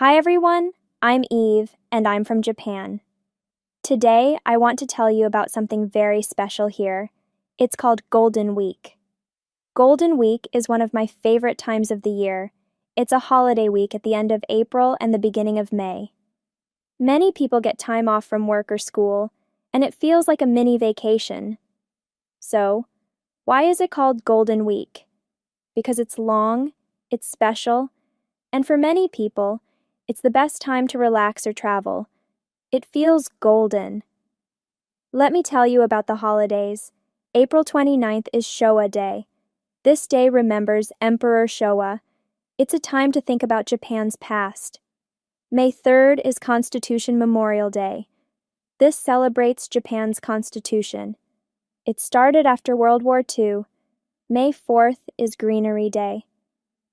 Hi everyone, I'm Eve, and I'm from Japan. Today, I want to tell you about something very special here. It's called Golden Week. Golden Week is one of my favorite times of the year. It's a holiday week at the end of April and the beginning of May. Many people get time off from work or school, and it feels like a mini vacation. So, why is it called Golden Week? Because it's long, it's special, and for many people, it's the best time to relax or travel. It feels golden. Let me tell you about the holidays. April 29th is Showa Day. This day remembers Emperor Showa. It's a time to think about Japan's past. May 3rd is Constitution Memorial Day. This celebrates Japan's constitution. It started after World War II. May 4th is Greenery Day.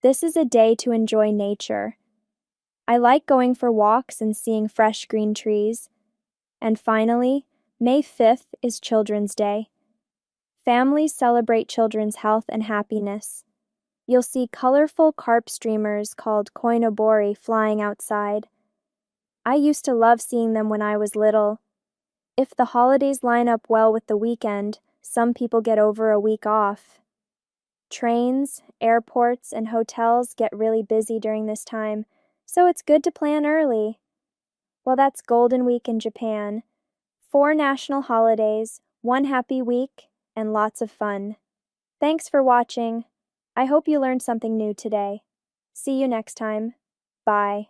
This is a day to enjoy nature. I like going for walks and seeing fresh green trees. And finally, May 5th is Children's Day. Families celebrate children's health and happiness. You'll see colorful carp streamers called koinobori flying outside. I used to love seeing them when I was little. If the holidays line up well with the weekend, some people get over a week off. Trains, airports, and hotels get really busy during this time, so it's good to plan early. Well, that's Golden Week in Japan. 4 national holidays, 1 happy week, and lots of fun. Thanks for watching. I hope you learned something new today. See you next time. Bye.